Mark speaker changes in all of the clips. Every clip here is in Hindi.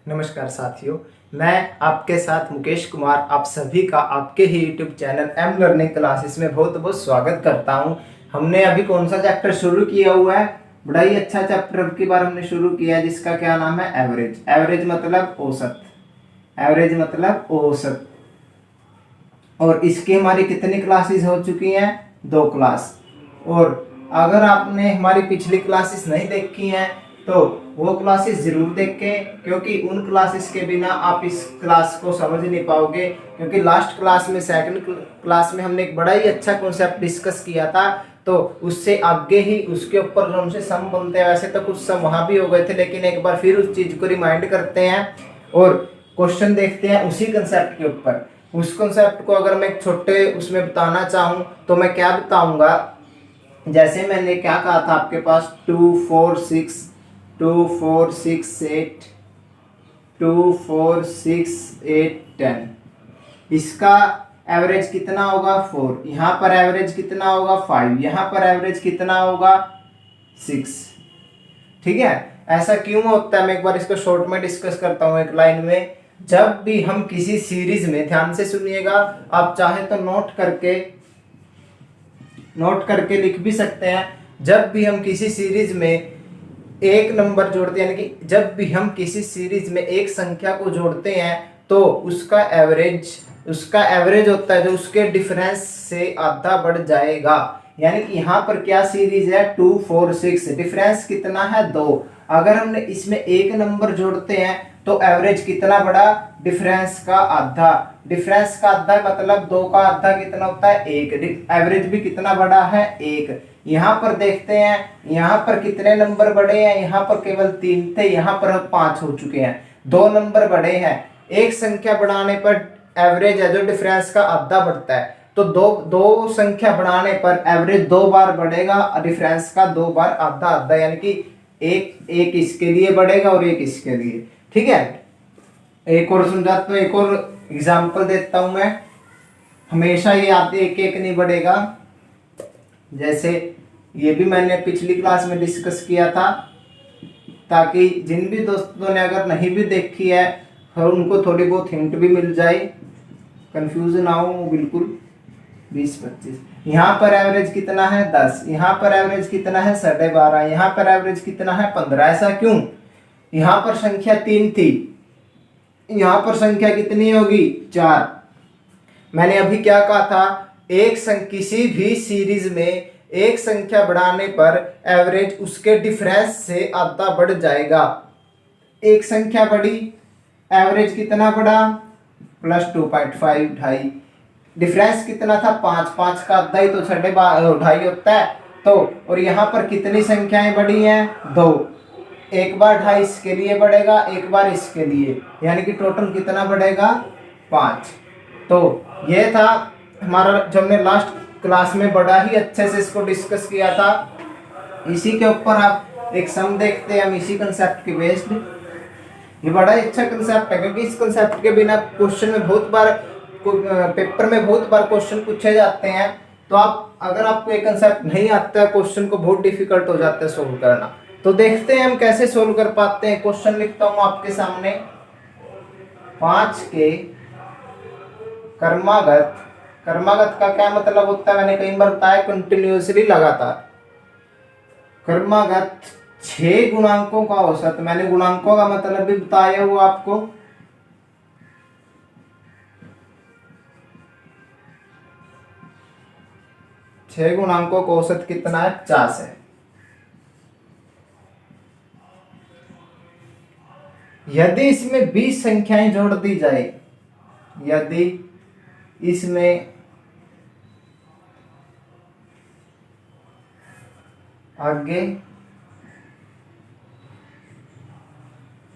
Speaker 1: नमस्कार साथियों, मैं आपके साथ मुकेश कुमार आप सभी का आपके ही YouTube channel M learning classes में बहुत बहुत स्वागत करता हूं। हमने अभी कौन सा चैप्टर शुरू किया हुआ है? बड़ा ही अच्छा चैप्टर अब की बार हमने शुरू किया है जिसका क्या नाम है? एवरेज। एवरेज मतलब औसत। एवरेज मतलब औसत। और इसकी हमारी कितनी क्लासेस हो चुकी हैं? 2 क्लास। और अगर आपने हमारी पिछली क्लासेस नहीं देखी हैं तो वो क्लासेस जरूर देखें, क्योंकि उन क्लासेस के बिना आप इस क्लास को समझ नहीं पाओगे। क्योंकि लास्ट क्लास में, सेकंड क्लास में हमने एक बड़ा ही अच्छा कॉन्सेप्ट डिस्कस किया था, तो उससे आगे ही उसके ऊपर जो हमसे सम बनते हैं, वैसे तो कुछ सम वहाँ भी हो गए थे, लेकिन एक बार फिर उस चीज़ को रिमाइंड करते हैं और क्वेश्चन देखते हैं उसी कंसेप्ट के ऊपर। उस कंसेप्ट को अगर मैं छोटे उसमें बताना चाहूँ तो मैं क्या बताऊँगा? जैसे मैंने क्या कहा था आपके पास, 2 4 6 10। इसका एवरेज कितना होगा? 4। यहाँ पर एवरेज कितना होगा? 5। यहाँ पर एवरेज कितना होगा? 6। ठीक है, ऐसा क्यों होता है मैं एक बार इसको शॉर्ट में डिस्कस करता हूँ एक लाइन में। जब भी हम किसी सीरीज में, ध्यान से सुनिएगा, आप चाहे तो नोट करके लिख भी सकते हैं। जब भी हम किसी सीरीज में एक नंबर जोड़ते हैं, यानी कि जब भी हम किसी सीरीज में एक संख्या को जोड़ते हैं तो उसका एवरेज होता है जो उसके डिफरेंस से आधा बढ़ जाएगा। यानी कि यहाँ पर क्या सीरीज है? 2 4 6। डिफरेंस कितना है? 2। अगर हमने इसमें एक नंबर जोड़ते हैं तो एवरेज कितना बढ़ा? डिफरेंस का आधा। डिफरेंस का आधा मतलब 2 का आधा कितना होता है? 1। एवरेज भी कितना बढ़ा है? 1। यहाँ पर देखते हैं, यहाँ पर कितने नंबर बढ़े हैं? यहाँ पर केवल 3 थे, यहाँ पर 5 हो चुके हैं। 2 नंबर बढ़े हैं। एक संख्या बढ़ाने पर एवरेज है जो डिफरेंस का आधा बढ़ता है, तो दो संख्या बढ़ाने पर एवरेज 2 बार बढ़ेगा, डिफरेंस का 2 बार आधा आधा, यानी कि एक इसके लिए बढ़ेगा और एक इसके लिए। ठीक है, एक और समझाता हूँ, एक और एग्जाम्पल देता हूं मैं। हमेशा ये आते एक एक नहीं बढ़ेगा। जैसे ये भी मैंने पिछली क्लास में डिस्कस किया था, ताकि जिन भी दोस्तों ने अगर नहीं भी देखी है और उनको थोड़ी बहुत हिंट भी मिल जाए, कंफ्यूज ना हो बिल्कुल। 20 25। यहाँ पर एवरेज कितना है? 10। यहाँ पर एवरेज कितना है? 12.5। यहाँ पर एवरेज कितना है? 15। ऐसा क्यों? यहाँ पर संख्या 3 थी, यहाँ पर संख्या कितनी होगी? 4। मैंने अभी क्या कहा था? किसी भी सीरीज में एक संख्या बढ़ाने पर एवरेज उसके डिफरेंस से आधा बढ़ जाएगा। एक संख्या बढ़ी, एवरेज कितना बढ़ा? +2.5, 2.5। डिफरेंस कितना था? 5। 5 का आधा ही तो 2.5 होता है। तो और यहाँ पर कितनी संख्याएं बढ़ी हैं? 2। एक बार 2.5 इसके लिए बढ़ेगा, एक बार इसके लिए, यानी कि टोटल कितना बढ़ेगा? 5। तो ये था हमारा जो हमने लास्ट क्लास में बड़ा ही अच्छे से इसको डिस्कस किया था। इसी के ऊपर आप एक सम देखते हैं हम, इसी कंसेप्ट के बेस्ड। ये बड़ा ही अच्छा कंसेप्ट है, क्योंकि इस कंसेप्ट के बिना क्वेश्चन में बहुत बार, पेपर में बहुत बार क्वेश्चन पूछे जाते हैं। तो आप अगर आपको एक कंसेप्ट नहीं आता है, क्वेश्चन को बहुत डिफिकल्ट हो जाता है सोल्व करना। तो देखते हैं हम कैसे सोल्व कर पाते हैं। क्वेश्चन लिखता हूं आपके सामने। 5 के कर्मागत का क्या मतलब होता है? मैंने कई बार बताया, कंटिन्यूअसली, लगातार। कर्मागत 6 गुणांकों का औसत। मैंने गुणांकों का मतलब भी बताया हुआ आपको। छह गुणांकों का औसत कितना है? 50 है। यदि इसमें 20 संख्याएं जोड़ दी जाए, यदि इसमें आगे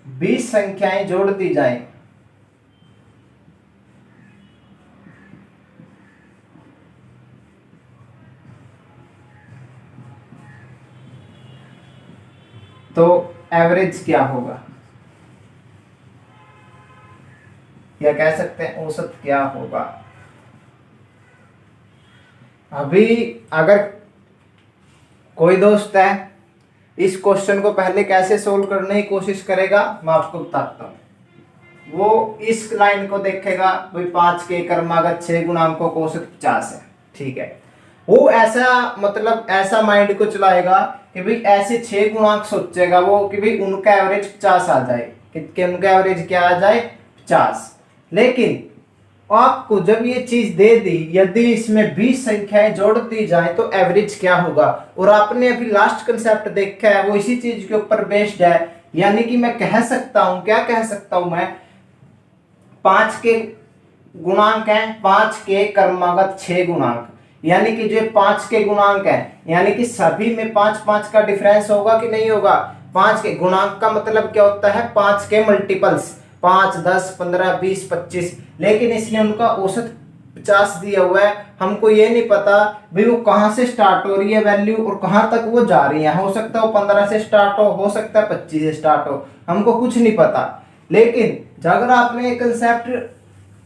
Speaker 1: 20 संख्याएं जोड़ दी जाए तो एवरेज क्या होगा, या कह सकते हैं औसत क्या होगा? अभी अगर कोई दोस्त है, इस क्वेश्चन को पहले कैसे सोल्व करने की कोशिश करेगा मैं आपको बताता हूं। वो इस लाइन को देखेगा, भाई 5 के क्रमागत 6 गुणांकों को औसत 50 है, ठीक है। वो ऐसा मतलब ऐसा माइंड को चलाएगा कि भाई ऐसे 6 गुणांक सोचेगा वो कि भाई उनका एवरेज 50 आ जाए, कि उनका एवरेज क्या आ जाए 50। लेकिन आपको जब ये चीज दे दी, यदि इसमें 20 संख्याएं जोड़ दी जाए तो एवरेज क्या होगा, और आपने अभी लास्ट कंसेप्ट देखा है वो इसी चीज के ऊपर बेस्ड है। यानी कि मैं कह सकता हूं, क्या कह सकता हूं मैं, 5 के गुणांक हैं, 5 के क्रमागत 6 गुणांक, यानी कि जो 5 के गुणांक हैं यानी कि सभी में 5-5 का डिफरेंस होगा कि नहीं होगा। 5 के गुणांक का मतलब क्या होता है, 5 के मल्टीपल्स, 5, 10, 15, 20, 25, लेकिन इसने उनका औसत 50 दिया हुआ है। हमको ये नहीं पता भाई वो कहां से स्टार्ट हो रही है वैल्यू और कहां तक वो जा रही है, हो सकता है वो 15 से स्टार्ट हो सकता है 25 से स्टार्ट हो, हमको कुछ नहीं पता। लेकिन अगर आपने कंसेप्ट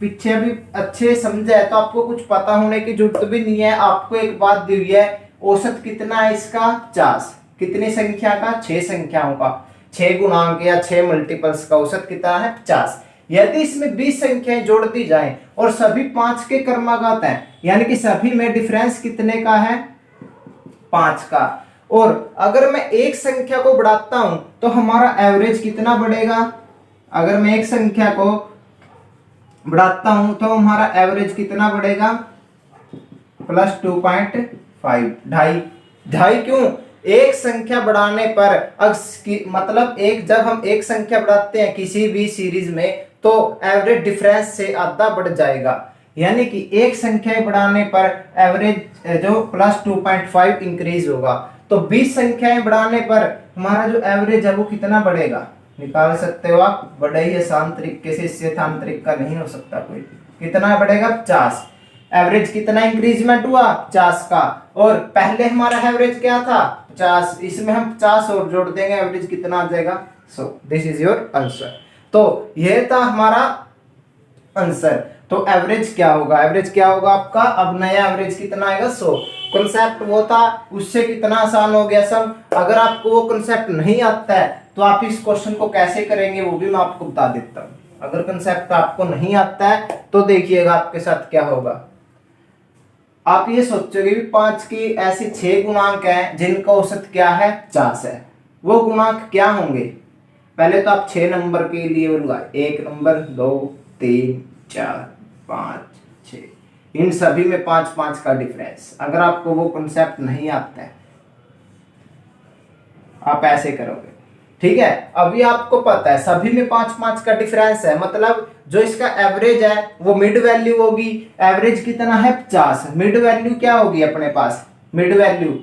Speaker 1: पीछे भी अच्छे समझा है तो आपको कुछ पता होने की जरूरत भी नहीं है। आपको एक बात दी हुई है, औसत कितना है इसका 50, कितनी संख्या का, 6 संख्याओं का, 6 गुणांक या 6 मल्टीपल्स का औसत कितना है 50। यदि इसमें 20 संख्याएं जोड़ दी जाएं और सभी 5 के क्रमागत हैं, यानी कि सभी में डिफरेंस कितने का है 5 का, और अगर मैं एक संख्या को बढ़ाता हूं तो हमारा एवरेज कितना बढ़ेगा। अगर मैं एक संख्या को बढ़ाता हूं तो हमारा एवरेज कितना बढ़ेगा, +2.5, ढाई क्यों, एक संख्या बढ़ाने पर मतलब जब हम एक संख्या बढ़ाते हैं किसी भी सीरीज में तो एवरेज डिफरेंस से आधा बढ़ जाएगा, यानी कि एक संख्या बढ़ाने पर एवरेज जो +2.5 इंक्रीज होगा। तो 20 संख्याएं बढ़ाने पर हमारा जो एवरेज है वो कितना बढ़ेगा, निकाल सकते हो आप बड़े ही आसान तरीके से, इससे आसान तरीका नहीं हो सकता कोई। कितना बढ़ेगा 50, एवरेज कितना इंक्रीजमेंट हुआ 50 का, और पहले हमारा एवरेज क्या था 50, इसमें हम 50 और जोड़ देंगे, एवरेज कितना आ जाएगा 100। This is your answer. तो यह था हमारा आंसर। तो एवरेज क्या होगा, एवरेज क्या होगा आपका, अब नया एवरेज कितना आएगा 100। कॉन्सेप्ट वो था, उससे कितना आसान हो गया सब। अगर आपको वो कॉन्सेप्ट नहीं आता है तो आप इस क्वेश्चन को कैसे करेंगे वो भी मैं आपको बता देता हूं। अगर कॉन्सेप्ट आपको नहीं आता है तो देखिएगा आपके साथ क्या होगा। आप ये सोचोगे भी 5 की ऐसी 6 गुणांक हैं जिनका औसत क्या है 50 है, वो गुणांक क्या होंगे। पहले तो आप 6 नंबर के लिए लगाए, 1 नंबर, 2, 3, 4, 5, 6, इन सभी में 5-5 का डिफरेंस। अगर आपको वो कॉन्सेप्ट नहीं आता है आप ऐसे करोगे, ठीक है। अभी आपको पता है सभी में 5-5 का डिफरेंस है, मतलब जो इसका एवरेज है वो मिड वैल्यू होगी। एवरेज कितना है 50, मिड वैल्यू क्या होगी अपने पास, मिड वैल्यू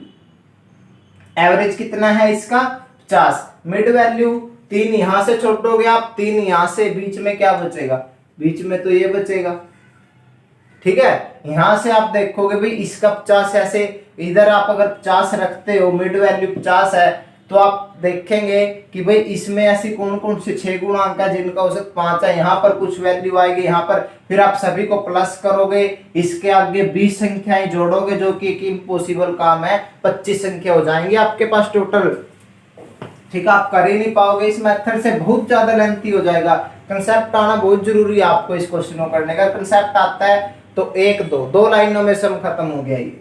Speaker 1: एवरेज कितना है इसका 50, मिड वैल्यू 3 यहां से छोड़ोगे आप, 3 यहां से, बीच में क्या बचेगा, बीच में तो ये बचेगा, ठीक है। यहां से आप देखोगे भाई इसका 50 ऐसे, इधर आप अगर 50 रखते हो, मिड वैल्यू 50 है, तो आप देखेंगे कि भाई इसमें ऐसी कौन कौन से 6 गुणांक है जिनका औसत 5 है। यहाँ पर कुछ वैल्यू आएगी, यहाँ पर फिर आप सभी को प्लस करोगे, इसके आगे 20 संख्याएं जोड़ोगे जो कि एक इम्पॉसिबल काम है, 25 संख्या हो जाएंगे आपके पास टोटल, ठीक है। आप कर ही नहीं पाओगे इस मेथड से, बहुत ज्यादा लेंथी हो जाएगा। कंसेप्ट आना बहुत जरूरी है आपको इस क्वेश्चन को करने का। कंसेप्ट आता है तो 1-2 लाइनों में सम खत्म हो गया ये,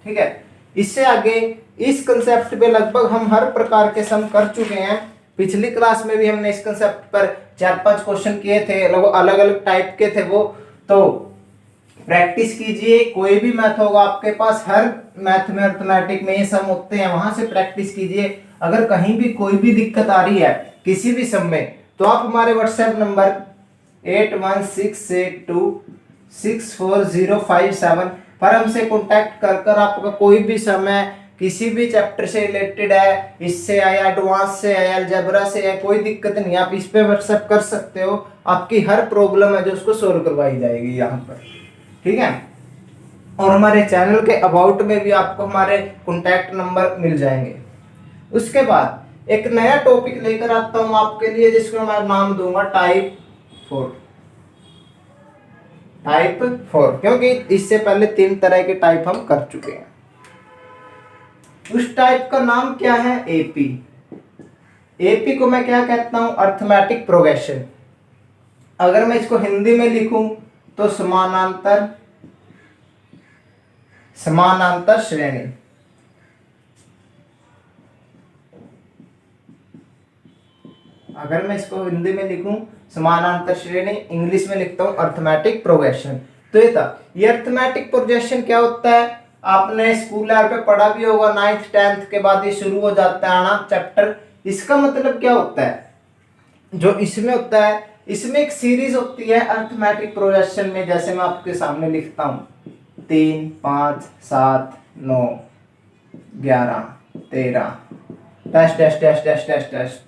Speaker 1: ठीक है। इससे आगे इस कंसेप्ट पे लगभग हम हर प्रकार के सम कर चुके हैं। पिछली क्लास में भी हमने इस कंसेप्ट पर 4-5 क्वेश्चन किए थे, अलग अलग टाइप के थे वो, तो प्रैक्टिस कीजिए। कोई भी मैथ होगा आपके पास, हर मैथ में अर्थमेटिक में ये सम होते हैं, वहां से प्रैक्टिस कीजिए। अगर कहीं भी कोई भी दिक्कत आ रही है किसी भी सम में तो आप हमारे व्हाट्सएप नंबर 8168264057 पर हमसे कांटेक्ट कर आपका कोई भी सम है, किसी भी चैप्टर से रिलेटेड है, इससे आया, एडवांस से आया, अलजेब्रा से है, कोई दिक्कत नहीं, आप इस पे व्हाट्सएप कर सकते हो। आपकी हर प्रॉब्लम है जो उसको सोल्व करवाई जाएगी यहाँ पर, ठीक है। और हमारे चैनल के अबाउट में भी आपको हमारे कॉन्टैक्ट नंबर मिल जाएंगे। उसके बाद एक नया टॉपिक लेकर आता हूं आपके लिए जिसको मैं नाम दूंगा टाइप 4, क्योंकि इससे पहले 3 तरह के टाइप हम कर चुके हैं। उस टाइप का नाम क्या है एपी। एपी को मैं क्या कहता हूं, अर्थमेटिक प्रोग्रेशन। अगर मैं इसको हिंदी में लिखूं तो समानांतर समानांतर श्रेणी। अगर मैं इसको हिंदी में लिखूं समानांतर श्रेणी, इंग्लिश में लिखता हूं अर्थमेटिक प्रोग्रेशन। तो ये था, ये अर्थमेटिक प्रोग्रेशन क्या होता है, आपने स्कूल लेवल पे पढ़ा भी होगा, 9th 10th के बाद ये शुरू हो जाता है आना चैप्टर। इसका मतलब क्या होता है, जो इसमें होता है, इसमें एक सीरीज होती है अर्थमेटिक प्रोग्रेशन में, जैसे मैं आपके सामने लिखता हूं 3 5 7 9 11 13 dash dash dash dash dash dash,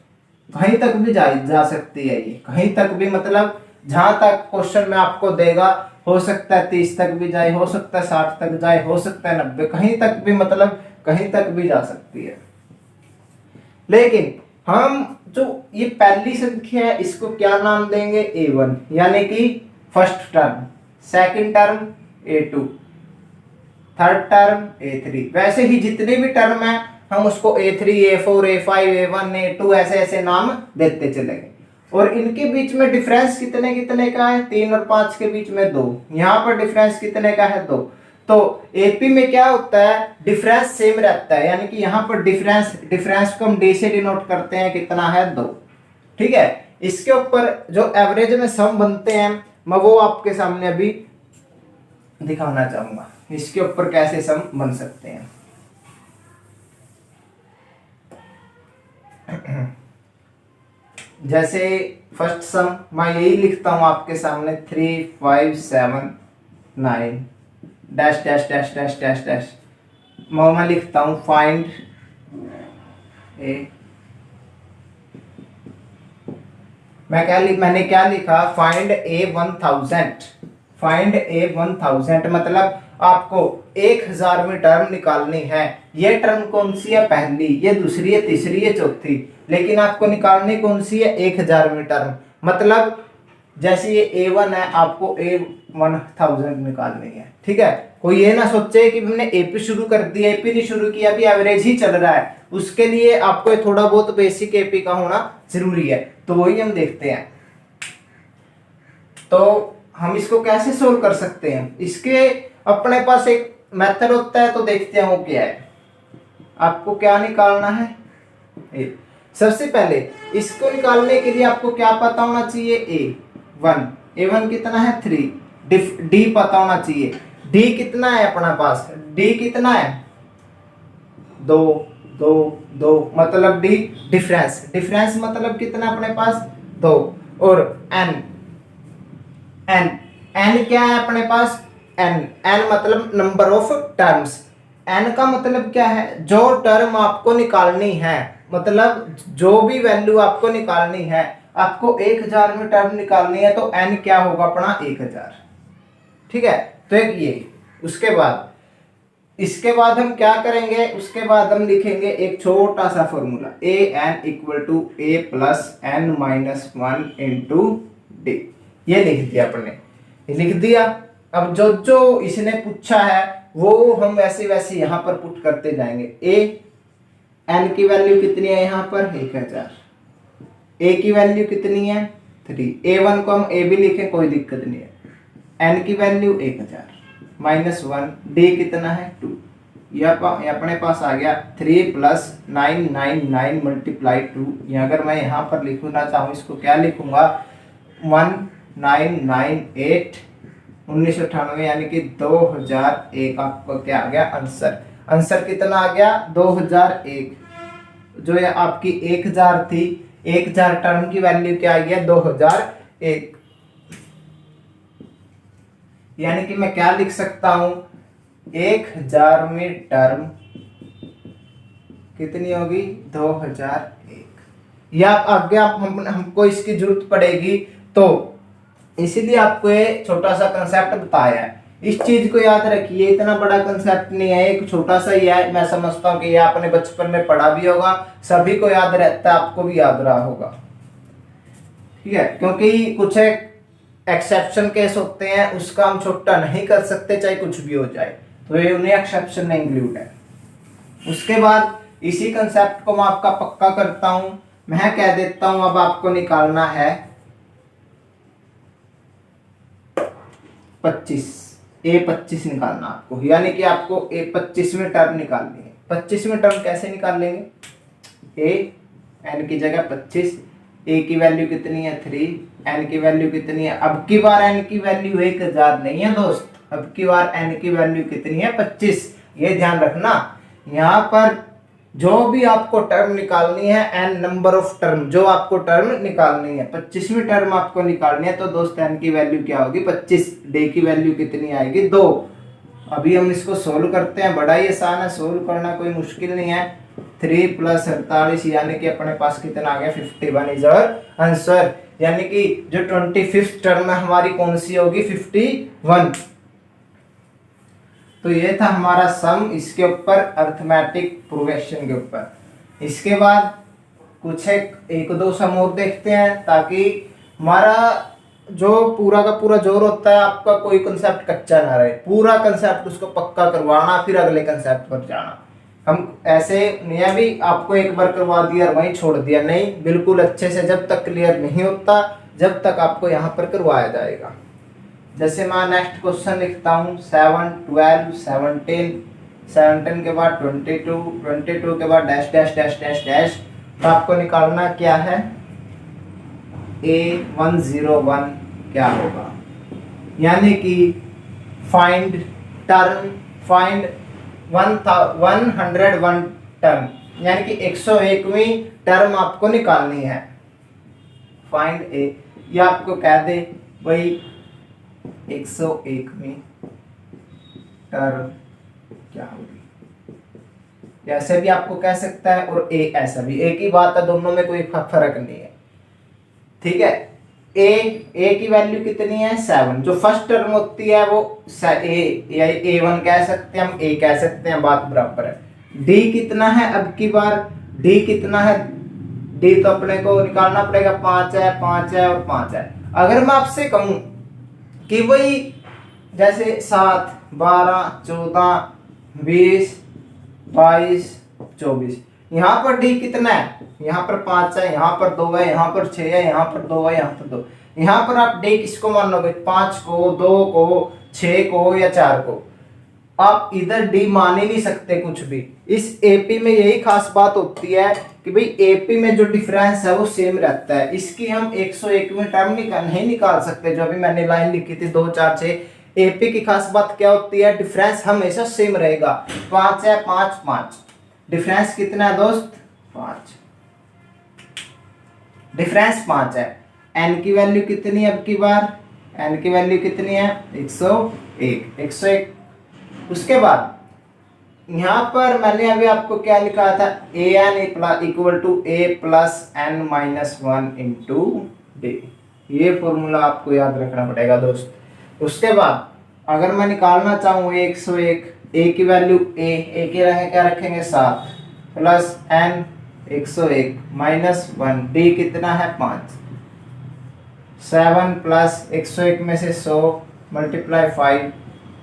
Speaker 1: कहीं तक भी जा सकती है ये, कहीं तक भी, मतलब जहां तक क्वेश्चन में आपको देगा, हो सकता है 30 तक भी जाए, हो सकता है 60 तक जाए, हो सकता है 90, कहीं तक भी, मतलब कहीं तक भी जा सकती है। लेकिन हम जो ये पहली संख्या है इसको क्या नाम देंगे, A1, यानी कि first term, second term A2, third term A3। वैसे ही जितने भी टर्म है हम उसको A3 A4 A5 A1 A2 ऐसे ऐसे नाम देते चलेंगे। और इनके बीच में डिफरेंस कितने कितने का है, 3 और 5 के बीच में 2। यहाँ पर डिफरेंस कितने का है, 2। तो एपी में क्या होता है, डिफरेंस सेम रहता है, यानी कि यहाँ पर डिफरेंस को हम डी से डिनोट करते हैं, कितना है, 2। ठीक है, इसके ऊपर जो एवरेज में सम बनते हैं मैं वो आपके सामने अभी दिखाना चाहूंगा, इसके ऊपर कैसे सम बन सकते हैं। जैसे फर्स्ट सम मैं यही लिखता हूं आपके सामने, 3 5 7 9 dash dash dash dash dash dash, मैं लिखता हूं फाइंड ए, मैंने क्या लिखा, फाइंड ए 1000, फाइंड ए 1000 मतलब आपको 1000वीं टर्म निकालनी है। ये टर्म कौन सी है, पहली, ये दूसरी है, तीसरी है, चौथी, लेकिन आपको निकालनी कौन सी है, 1000वीं टर्म। मतलब जैसे ये A1 है, आपको A1000 निकालनी है। ठीक है, कोई ये ना सोचे कि हमने एपी शुरू कर दिया, एपी नहीं शुरू किया, अभी एवरेज ही चल रहा है, उसके लिए आपको थोड़ा बहुत बेसिक एपी का होना जरूरी है। तो वही हम देखते हैं। तो हम इसको कैसे सोल्व कर सकते हैं, इसके अपने पास एक मेथड होता है, तो देखते हैं वो क्या है। आपको क्या निकालना है, सबसे पहले इसको निकालने के लिए आपको क्या पता होना चाहिए, A1 कितना है, 3, डी पता होना चाहिए, डी कितना है अपना पास, डी कितना है, 2 2 2, मतलब डी डिफरेंस मतलब कितना अपने पास, 2। और एन क्या है अपने पास, एन मतलब नंबर ऑफ टर्म्स। एन का मतलब क्या है, जो टर्म आपको निकालनी है, मतलब जो भी वैल्यू आपको निकालनी है, आपको 1000 में टर्म निकालनी है, तो एन क्या होगा अपना, 1000। ठीक है, तो एक ये, उसके बाद इसके बाद हम क्या करेंगे, उसके बाद हम लिखेंगे एक छोटा सा formula, a n equal to a plus n minus 1 into d. ये लिख दिया अपने, लिख दिया। अब जो जो इसने पूछा है वो हम वैसे वैसे यहाँ पर पुट करते जाएंगे। ए एन की वैल्यू कितनी है यहाँ पर, 1000। ए की वैल्यू कितनी है, 3। A1 को हम ए भी लिखें, कोई दिक्कत नहीं है। एन की वैल्यू 1000 माइनस 1, डी कितना है, 2। यह अपने पास आ गया 3 प्लस 999 मल्टीप्लाई 2। अगर मैं यहाँ पर लिखना चाहूँ, इसको क्या लिखूंगा, 1998 1998, यानी कि 2001 आपको क्या आ गया आंसर कितना आ गया, 2001। जो ये आपकी 1000 थी, 1000 टर्म की वैल्यू क्या आ गया, 2001। यानी कि मैं क्या लिख सकता हूं, 1000वीं टर्म कितनी होगी, 2001। या आगे हमको इसकी जरूरत पड़ेगी, तो इसीलिए आपको ये छोटा सा कंसेप्ट बताया है। इस चीज को याद रखिए, इतना बड़ा कंसेप्ट नहीं है, एक छोटा सा ही है। मैं समझता हूँ कि ये आपने बचपन में पढ़ा भी होगा, सभी को याद रहता है, आपको भी याद रहा होगा। ठीक है, क्योंकि कुछ एक्सेप्शन केस होते हैं, उसका हम छोटा नहीं कर सकते, चाहे कुछ भी हो जाए, तो ये उन्हें एक्सेप्शन में इंक्लूड है। उसके बाद इसी कंसेप्ट को मैं आपका पक्का करता हूं, मैं कह देता हूं, अब आपको निकालना है 25, A25 निकालना आपको, यानी कि आपको A25 टर्म निकालनी है। 25 टर्म कैसे निकाल लेंगे? A n की जगह 25, A की वैल्यू कितनी है 3, n की वैल्यू कितनी है, अब की बार n की वैल्यू 1000 नहीं है दोस्त, अब की बार n की वैल्यू कितनी है 25। ये ध्यान रखना, यहाँ पर जो भी आपको टर्म निकालनी है, n नंबर ऑफ टर्म जो आपको टर्म निकालनी है, 25वीं टर्म आपको निकालनी है, तो दोस्त n की वैल्यू क्या होगी 25, d की वैल्यू कितनी आएगी 2। अभी हम इसको सोल्व करते हैं, बड़ा ही आसान है, सोल्व करना कोई मुश्किल नहीं है। 3 + 48 यानी कि अपने पास कितना आ गया 51 इज आवर आंसर, यानी कि जो 25th टर्म है हमारी कौन सी होगी 51। तो ये था हमारा सम इसके ऊपर, अर्थमेटिक प्रोग्रेशन के ऊपर। इसके बाद कुछ एक दो सम और देखते हैं, ताकि हमारा जो पूरा का पूरा जोर होता है आपका कोई कंसेप्ट कच्चा ना रहे, पूरा कंसेप्ट उसको पक्का करवाना, फिर अगले कंसेप्ट पर जाना। हम ऐसे नहीं भी आपको एक बार करवा दिया और वहीं छोड़ दिया, नहीं, बिल्कुल अच्छे से जब तक क्लियर नहीं होता जब तक आपको यहाँ पर करवाया जाएगा। जैसे मैं नेक्स्ट क्वेश्चन लिखता हूँ 7, 12, 17, 17 के बाद 22, 22 के बाद dash dash dash dash dash, तो आपको निकालना क्या है A101 क्या होगा, यानी कि फाइंड टर्म, फाइंड 101 टर्म, यानी कि 101वीं टर्म आपको निकालनी है। फाइंड ए, या आपको कह दे भाई 101वीं टर्म क्या होगी, ऐसे भी आपको कह सकता है और ए ऐसा भी, एक ही बात है, दोनों में कोई फर्क नहीं है। ठीक है, ए की वैल्यू कितनी है 7, जो फर्स्ट टर्म होती है वो ए या A1 कह सकते हैं हम, ए कह सकते हैं, बात बराबर है। डी कितना है, अब की बार डी कितना है, डी तो अपने को निकालना पड़ेगा, 5 है, 5 है और 5 है। अगर मैं आपसे कहूं कि वही जैसे 7, 12, 14, 20, 22, 24, यहाँ पर डी कितना है, यहाँ पर 5 है, यहाँ पर 2 है, यहाँ पर 6 है, यहाँ पर 2 है, यहाँ पर 2, यहाँ पर आप डी किसको मानोगे, 5 को, 2 को, 6 को या 4 को, आप इधर डी मान ही नहीं सकते कुछ भी। इस एपी में यही खास बात होती है कि भाई एपी में जो डिफरेंस है वो सेम रहता है, इसकी हम 101 में टर्म नहीं निकाल सकते, जो अभी मैंने लाइन लिखी थी 2, 4, 6। एपी की खास बात क्या होती है, डिफरेंस हमेशा सेम रहेगा, 5 है, 5, 5, डिफरेंस कितना है दोस्त 5, डिफरेंस 5 है। एन की वैल्यू कितनी है, अब की बार एन की वैल्यू कितनी है 101। उसके बाद यहाँ पर मैंने अभी आपको क्या लिखा था, a n equal to a plus n minus 1 into d, ये फॉर्मूला आपको याद रखना पड़ेगा दोस्त। उसके बाद अगर मैं निकालना चाहूँ 101, ए की वैल्यू ए की क्या रखेंगे 7 प्लस एन 101 माइनस 1, डी कितना है 5, 7 प्लस 101 में से 100 मल्टीप्लाई 5,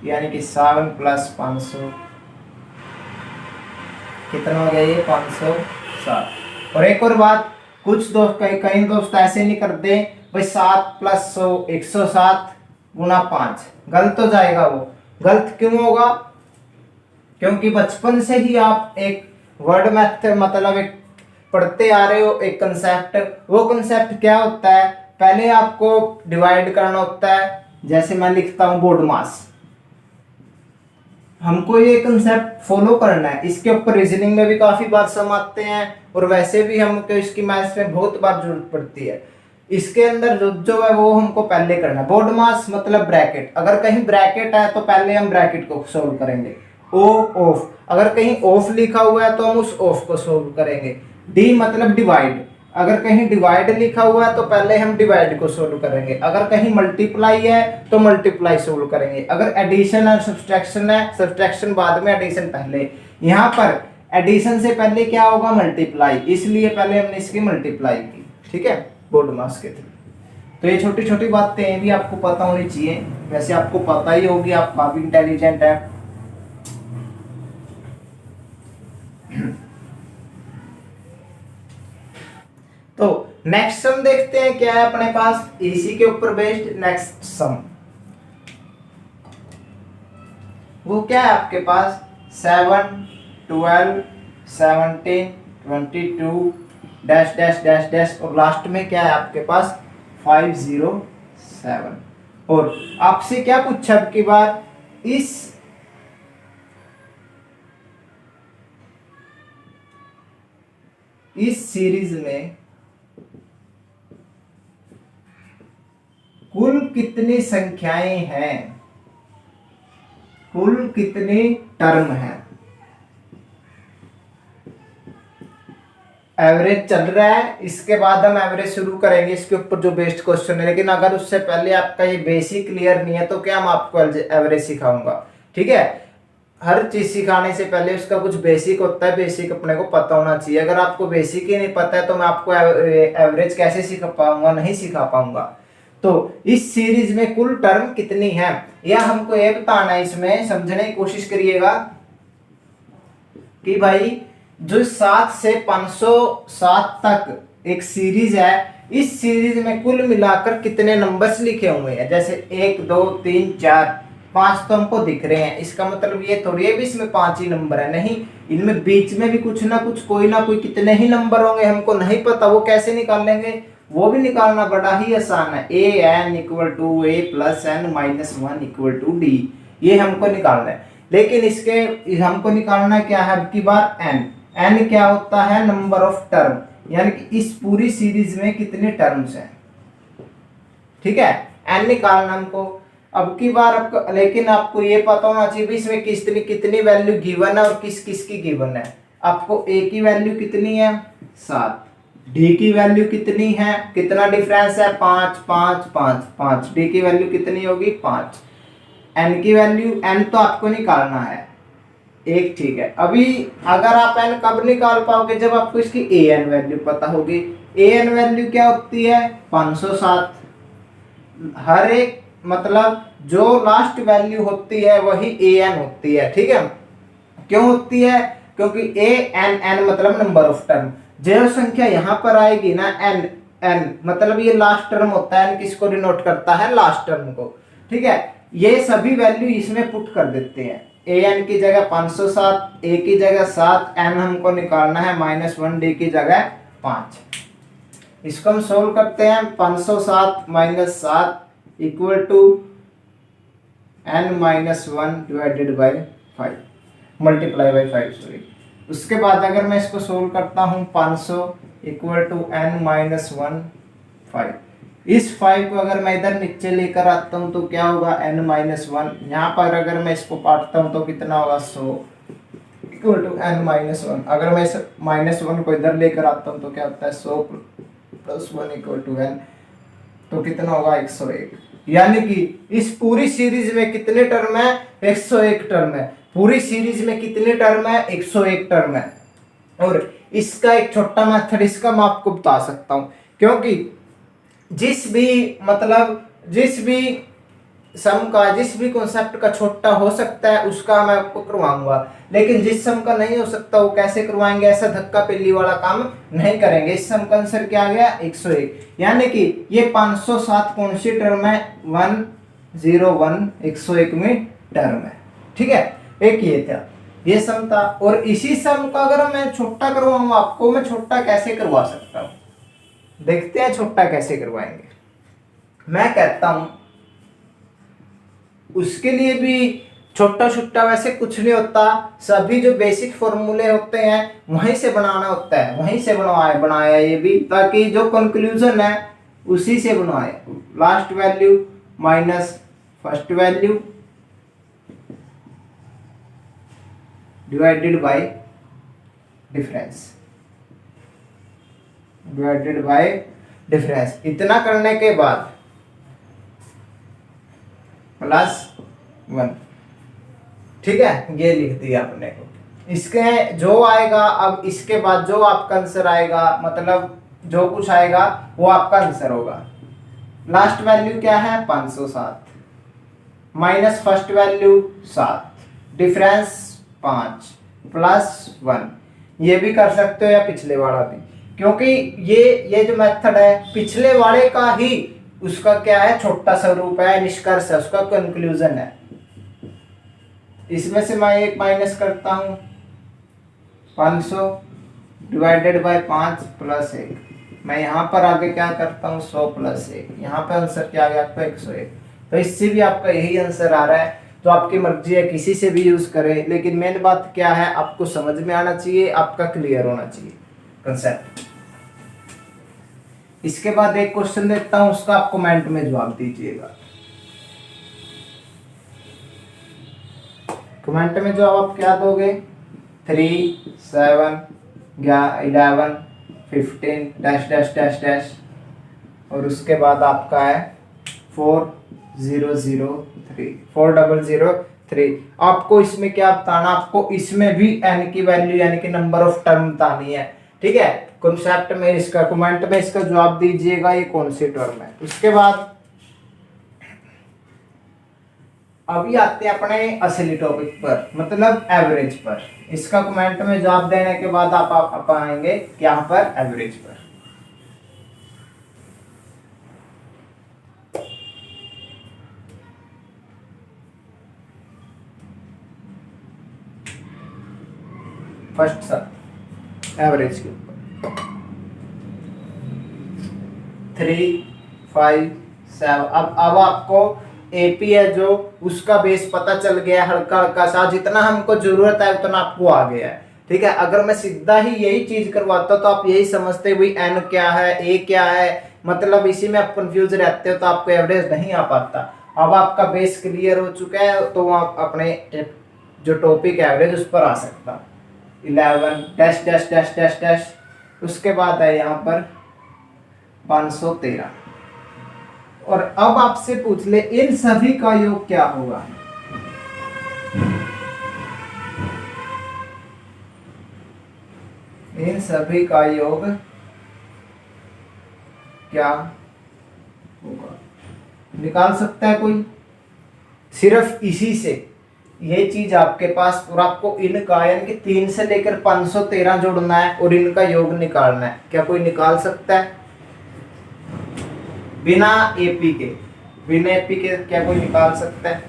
Speaker 1: यानी कि 7 प्लस 500 कितना हो गया ये 507। और एक और बात, कुछ दोस्त कई दोस्त ऐसे नहीं करते भाई 7 प्लस 100 107 गुना 5, गलत हो जाएगा। वो गलत क्यों होगा, क्योंकि बचपन से ही आप एक वर्ड मैथ मतलब एक पढ़ते आ रहे हो एक कंसेप्ट, वो कंसेप्ट क्या होता है, पहले आपको डिवाइड करना होता है, जैसे मैं लिखता हूं बोर्ड मास, हमको ये कंसेप्ट फॉलो करना है, इसके ऊपर रीजनिंग में भी काफी बार सम आते हैं और वैसे भी हमको इसकी मैथ्स में बहुत बार जरूरत पड़ती है। इसके अंदर जो है वो हमको पहले करना है। बोर्ड मास मतलब ब्रैकेट, अगर कहीं ब्रैकेट है तो पहले हम ब्रैकेट को सोल्व करेंगे। ओ ऑफ, अगर कहीं ऑफ लिखा हुआ है तो हम उस ऑफ को सोल्व करेंगे। डी मतलब डिवाइड, अगर कहीं डिवाइड लिखा हुआ है तो पहले हम डिवाइड को सोल्व करेंगे। अगर कहीं मल्टीप्लाई है तो मल्टीप्लाई सोल्व करेंगे। अगर एडिशन है सब्सट्रैक्शन है, सब्सट्रैक्शन बाद में एडिशन पहले। यहाँ पर एडिशन से पहले क्या होगा मल्टीप्लाई, इसलिए पहले हमने इसकी मल्टीप्लाई की। ठीक है, बोर्ड मास के थ्रू। तो ये छोटी छोटी बातें भी आपको पता होनी चाहिए, वैसे आपको पता ही होगी, आप काफी इंटेलिजेंट है। तो नेक्स्ट सम देखते हैं क्या है अपने पास, इसी के ऊपर बेस्ड नेक्स्ट सम। वो क्या है आपके पास 7, 12, 17, 22 डैश डैश डैश डैश और लास्ट में क्या है आपके पास 507। और आपसे क्या पूछा अब की बार, इस सीरीज में कुल कितनी संख्याएं हैं, कुल कितने टर्म है। एवरेज चल रहा है, इसके बाद हम एवरेज शुरू करेंगे इसके ऊपर जो बेस्ड क्वेश्चन है। लेकिन अगर उससे पहले आपका ये बेसिक क्लियर नहीं है तो क्या हम आपको एवरेज सिखाऊंगा, ठीक है। हर चीज सिखाने से पहले उसका कुछ बेसिक होता है, बेसिक अपने को पता होना चाहिए। अगर आपको बेसिक ही नहीं पता है तो मैं आपको एवरेज कैसे सिखा पाऊंगा, नहीं सिखा पाऊंगा। तो इस सीरीज में कुल टर्म कितनी है यह हमको ये बताना है। इसमें समझने की कोशिश करिएगा कि भाई जो 7 से 507 तक एक सीरीज है, इस सीरीज में कुल मिलाकर कितने नंबर्स लिखे हुए हैं। जैसे 1 2 3 4 5 तो हमको दिख रहे हैं, इसका मतलब ये थोड़ी है भी इसमें 5 ही नंबर है, नहीं, इनमें बीच में भी कुछ ना कुछ कोई ना कोई कितने ही नंबर होंगे, हमको नहीं पता। वो कैसे निकाल लेंगे, वो भी निकालना बड़ा ही आसान है। an equal to a plus n minus 1 equal to d, ये हमको निकालना है। लेकिन इसके हमको निकालना क्या है अब की बार n क्या होता है, नंबर ऑफ टर्म, यानी कि इस पूरी सीरीज में कितने टर्म्स हैं, ठीक है, n निकालना हमको अब की बार। आपको लेकिन आपको ये पता होना चाहिए इसमें कितनी कितनी वैल्यू गिवन है और किस किस की गिवन है। आपको a की वैल्यू कितनी है 7, d की वैल्यू कितनी है, कितना डिफरेंस है 5 5 5 5, d की वैल्यू कितनी होगी 5, n की वैल्यू n तो आपको निकालना है 1, ठीक है। अभी अगर आप n कब निकाल पाओगे, जब आपको इसकी an वैल्यू पता होगी। an वैल्यू क्या होती है 507, हर एक मतलब जो लास्ट वैल्यू होती है वही an होती है, ठीक है। क्यों होती है, क्योंकि an मतलब नंबर ऑफ टर्म, जो संख्या यहाँ पर आएगी ना n मतलब ये लास्ट टर्म होता है। n किसको डिनोट करता है, लास्ट टर्म को, ठीक है। ये सभी वैल्यू इसमें पुट कर देते हैं, an की जगह 507, a की जगह 7, n हमको निकालना है -1, d की जगह 5। इसको हम सोल्व करते हैं, 507 - 7 equal to n-1 divided by 5 multiply by 5 sorry. उसके बाद अगर मैं इसको सोल्व करता हूँ 500 इक्वल टू n-1 5, इस 5 को अगर मैं इधर नीचे लेकर आता हूँ तो क्या होगा n-1, यहाँ पर अगर मैं इसको काटता हूँ तो कितना होगा 100 इक्वल टू n-1। अगर मैं इस -1 को इधर लेकर आता हूँ तो क्या होता है 100 + 1 इक्वल टू n, तो कितना होगा 101। यानी कि इस पूरी सीरीज में कितने टर्म है 101 टर्म है, पूरी सीरीज में कितने टर्म है 101 टर्म है। और इसका एक छोटा मेथड इसका मैं आपको बता सकता हूं, क्योंकि जिस भी सम का, जिस भी कॉन्सेप्ट का छोटा हो सकता है उसका मैं आपको करवाऊंगा, लेकिन जिस सम का नहीं हो सकता वो कैसे करवाएंगे, ऐसा धक्का पेली वाला काम नहीं करेंगे। इस सम का आंसर क्या आ गया 101, यानी कि ये 507 कौन सी टर्म है 101, 101 में टर्म है, ठीक है। एक ये था, ये सम था। और इसी सम का अगर मैं छोटा करवाऊं आपको, मैं छोटा कैसे करवा सकता हूं, देखते हैं छोटा कैसे करवाएंगे। मैं कहता हूं उसके लिए भी छोटा छोटा वैसे कुछ नहीं होता, सभी जो बेसिक फॉर्मूले होते हैं वहीं से बनाना होता है, वहीं से बनाया ये भी, ताकि जो कंक्लूजन है उसी से बनवाए। Last value minus first value divided by difference, divided by difference. इतना करने के बाद +1, ठीक है, ये लिख दिया आपने को। इसके जो आएगा, अब इसके बाद जो आपका आंसर आएगा, मतलब जो कुछ आएगा वो आपका आंसर होगा। लास्ट वैल्यू क्या है 507 माइनस फर्स्ट वैल्यू 7, डिफरेंस 5 +1। ये भी कर सकते हो या पिछले वाला भी, क्योंकि ये जो मेथड है पिछले वाले का ही उसका क्या है छोटा स्वरूप है, निष्कर्ष है, उसका कंक्लूजन है। इसमें से मैं 1 माइनस करता हूँ, 500 डिवाइडेड बाय 5 प्लस 1। मैं यहाँ पर आगे क्या करता हूँ, 100 प्लस 1। यहाँ पे आंसर क्या आ गया आपका, 101। तो इससे भी आपका यही आंसर आ रहा है। तो आपकी मर्जी है, किसी से भी यूज करें, लेकिन मेन बात क्या है, आपको समझ में आना चाहिए, आपका क्लियर होना चाहिए कंसेप्ट। इसके बाद एक क्वेश्चन देता हूं, उसका आप कमेंट में जवाब दीजिएगा। कमेंट में जवाब आप क्या दोगे, 3, 7, 11, 15 डैश डैश डैश डैश, और उसके बाद आपका है 4003, 4003। आपको इसमें क्या बताना, आपको इसमें भी n की वैल्यू यानी कि नंबर ऑफ टर्म बतानी है, ठीक है। कॉन्सेप्ट में इसका कमेंट में इसका जवाब दीजिएगा, ये कौन सी टर्म है। उसके बाद अभी आते हैं अपने असली टॉपिक पर, मतलब एवरेज पर। इसका कमेंट में जवाब देने के बाद आप आएंगे यहाँ पर एवरेज पर। फर्स्ट सब एवरेज के ऊपर 3, 5, 7। अब आपको एपी है जो उसका बेस पता चल गया, हल्का हल्का सा, जितना हमको जरूरत है उतना आपको आ गया है, ठीक है। अगर मैं सीधा ही यही चीज करवाता तो आप यही समझते भाई एन क्या है, ए क्या है, मतलब इसी में आप कंफ्यूज रहते हो, तो आपको एवरेज नहीं आ पाता। अब आपका बेस क्लियर हो चुका है, तो आप अपने जो टॉपिक एवरेज उस पर आ सकता। 11 dash dash dash dash dash, उसके बाद है यहाँ पर 513। और अब आपसे पूछ ले इन सभी का योग क्या होगा, इन सभी का योग क्या होगा, निकाल सकता है कोई। सिर्फ इसी से ये चीज आपके पास, और आपको इनका यानी कि 3 से लेकर 513 जोड़ना है और इनका योग निकालना है। क्या कोई निकाल सकता है बिना एपी के? बिना एपी के क्या कोई निकाल सकता है?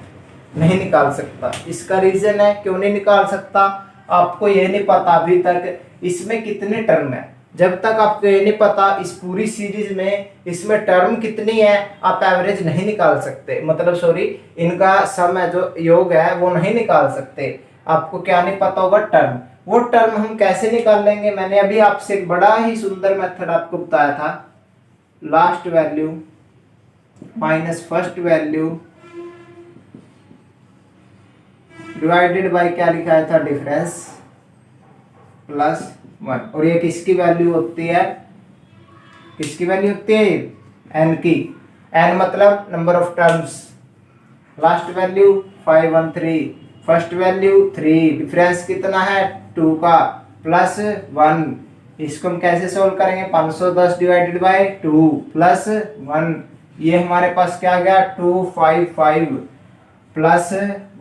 Speaker 1: नहीं निकाल सकता। इसका रीजन है क्यों नहीं निकाल सकता, आपको ये नहीं पता अभी तक इसमें कितने टर्म है। जब तक आपको ये नहीं पता इस पूरी सीरीज में इसमें टर्म कितनी है, आप एवरेज नहीं निकाल सकते, मतलब सॉरी, इनका सम है जो योग है वो नहीं निकाल सकते। आपको क्या नहीं पता होगा, टर्म। वो टर्म हम कैसे निकाल लेंगे, मैंने अभी आपसे एक बड़ा ही सुंदर मेथड आपको बताया था, last value minus first value divided by क्या लिखा था, डिफरेंस प्लस 1। और ये किसकी वैल्यू होती है, किसकी वैल्यू होती है, एन की। एन मतलब number of terms. Last value 513, first value 3, difference कितना है 2 का, प्लस 1। इसको हम कैसे सोल्व करेंगे, 510 डिवाइडेड बाय 2 प्लस 1, ये हमारे पास क्या आ गया 255 प्लस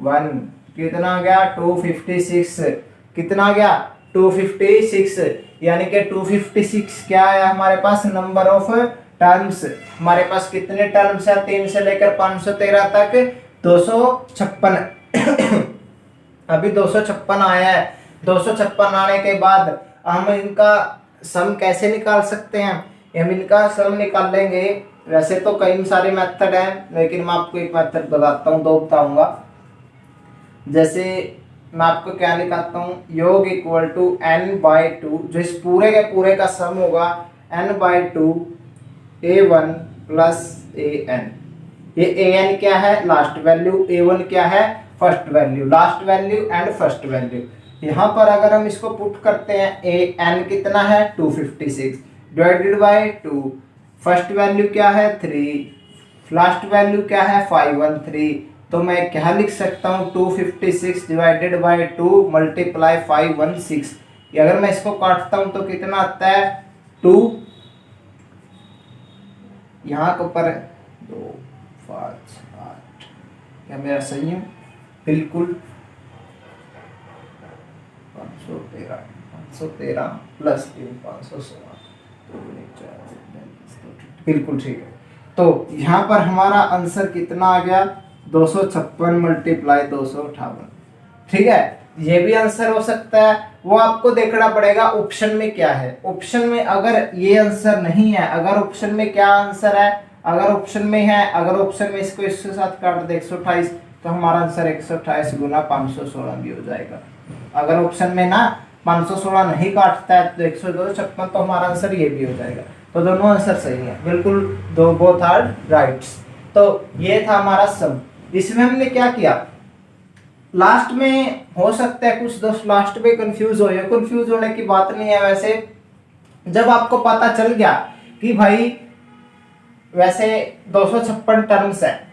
Speaker 1: 1, कितना आ गया 256, कितना आ गया 256, यानी कि 256 क्या है हमारे पास, नंबर ऑफ टर्म्स। हमारे पास कितने टर्म्स है, 3 से लेकर 513 तक 256। अभी 256 आया है। 256 आने के बाद हम इनका सम कैसे निकाल सकते हैं, हम इनका सम निकाल लेंगे। वैसे तो कई सारे मेथड हैं, लेकिन मैं आपको एक मेथड बताता हूँ, 2 बताऊंगा। जैसे मैं आपको क्या निकालता हूँ, योग इक्वल टू n/2, जो इस पूरे के पूरे का सम होगा n/2 a1 प्लस an। ये an क्या है, लास्ट वैल्यू, a1 क्या है, first value. Last value and first value. यहाँ पर अगर हम इसको पुट करते हैं, an कितना है 256 डिवाइडेड बाय 2, फर्स्ट वैल्यू क्या है 3, लास्ट वैल्यू क्या है 513। तो मैं क्या लिख सकता हूँ, 256 डिवाइडेड बाय 2 मल्टीप्लाई 516। अगर मैं इसको काटता हूँ तो कितना आता है 2, यहाँ के ऊपर 2 5 8, क्या मेरा सही है, बिल्कुल 513 प्लस 3 516, बिल्कुल ठीक है। तो यहाँ पर हमारा आंसर कितना आ गया, 256 मल्टीप्लाई 258। ठीक है, ये भी आंसर हो सकता है। वो आपको देखना पड़ेगा ऑप्शन में क्या है। ऑप्शन में अगर ये आंसर नहीं है, अगर ऑप्शन में क्या आंसर है, अगर ऑप्शन में है, अगर ऑप्शन में इसको इसके साथ काट दे 128, तो हमारा आंसर 128 गुना 516 भी हो जाएगा। अगर ऑप्शन में ना 516 नहीं काटता है तो 156, तो हमारा आंसर ये भी हो जाएगा। तो दोनों आंसर सही है, बिल्कुल, दो बोथ आर राइट्स। तो ये था हमारा सम। इसमें हमने क्या किया, लास्ट में हो सकता है कुछ दोस्त लास्ट में कंफ्यूज हो, कंफ्यूज होने की बात नहीं है। वैसे जब आपको पता चल गया कि भाई वैसे 256 टर्म्स है,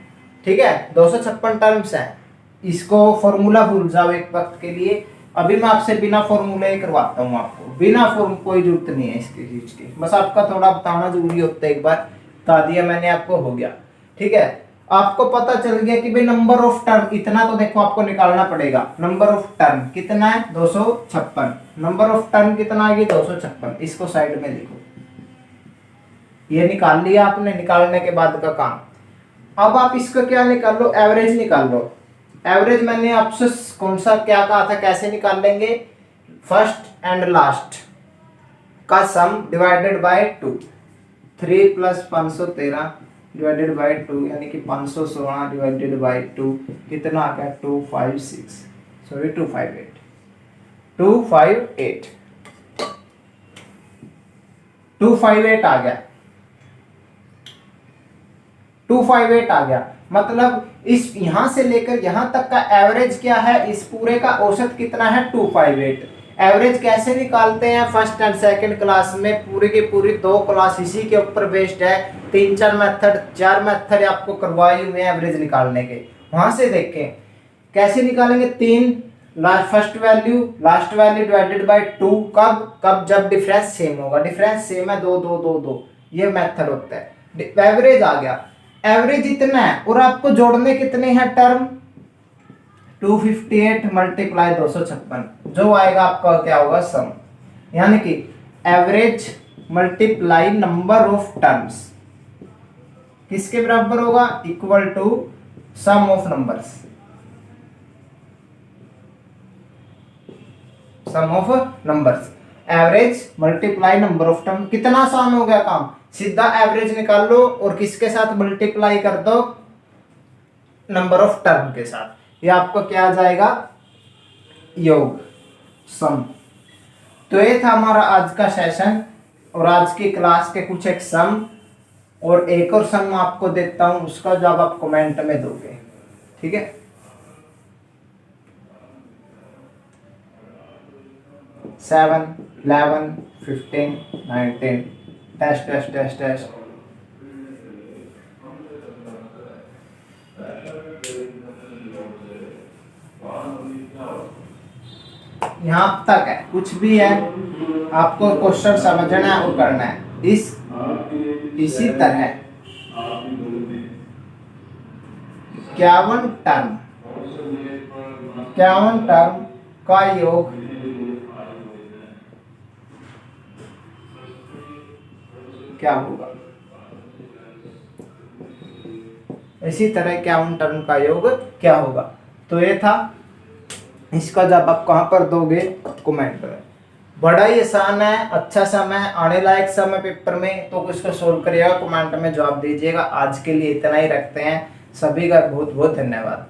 Speaker 1: ठीक है, 256 टर्म्स है, इसको फॉर्मूला भूल जाओ एक वक्त के लिए। अभी मैं आपसे बिना फॉर्मूले ही करवाता हूँ आपको, बिना फॉर्म, कोई जरूरत नहीं है इसकी चीज की, बस आपका थोड़ा बताना जरूरी होता है। एक बार बता दिया मैंने आपको, हो गया। ठीक है, आपको पता चल गया कि भाई नंबर ऑफ टर्म इतना, तो देखो आपको निकालना पड़ेगा। नंबर ऑफ टर्म कितना है, 256। नंबर ऑफ टर्म कितना है, 256। इसको साइड में लिखो, ये निकाल लिया आपने। निकालने के बाद का काम, अब आप इसको क्या निकाल लो, एवरेज निकाल लो। एवरेज मैंने आपसे कौन सा क्या कहा था, कैसे निकाल लेंगे, फर्स्ट एंड लास्ट का सम डिवाइडेड बाय 2। 3 + 513 डिवाइडेड बाय 2, यानी कि 516 डिवाइडेड बाय 2 कितना आ गया, 258 258 आ गया, 258 आ गया। मतलब इस यहां से लेकर यहां तक का एवरेज क्या है, इस पूरे का औसत कितना है, 258। एवरेज कैसे निकालते हैं, फर्स्ट एंड सेकंड क्लास में पूरी की पूरी 2 क्लास इसी के ऊपर बेस्ड है। 4 मेथड आपको करवाए हुए हैं एवरेज निकालने के, वहां से देखें कैसे निकालेंगे। 3 first value last value divided by 2, कब जब डिफरेंस सेम होगा। डिफरेंस सेम है 2 2 2 2, ये मेथड होता है। एवरेज आ गया, एवरेज इतना है और आपको जोड़ने कितने हैं टर्म, 258 × 256, जो आएगा आपका क्या होगा, सम। यानी कि average multiply number of terms किसके बराबर होगा, equal to sum of numbers, sum of numbers. Average multiply number of term, कितना आसान हो गया काम, सीधा एवरेज निकाल लो और किसके साथ मल्टीप्लाई कर दो, नंबर ऑफ टर्म के साथ। ये आपको क्या आ जाएगा, योग, सम। तो ये था हमारा आज का सेशन और आज की क्लास के कुछ एक सम, और एक और सम आपको देता हूं, उसका जवाब आप कमेंट में दोगे, ठीक है। 7, 11, 15, 19 टेस्ट टेस्ट टेस्ट टेस्ट। यहाँ तक है, कुछ भी है आपको क्वेश्चन समझना है और करना है। इसी तरह 51 टर्म का योग क्या होगा, इसी तरह 51 टर्म का योग क्या होगा। तो ये था, इसका जवाब आप कहां पर दोगे, कमेंट में। बड़ा ही आसान है, अच्छा सम है, आने लायक सम है पेपर में, तो इसको सोल्व करिएगा, कमेंट में जवाब दीजिएगा। आज के लिए इतना ही रखते हैं, सभी का बहुत बहुत धन्यवाद।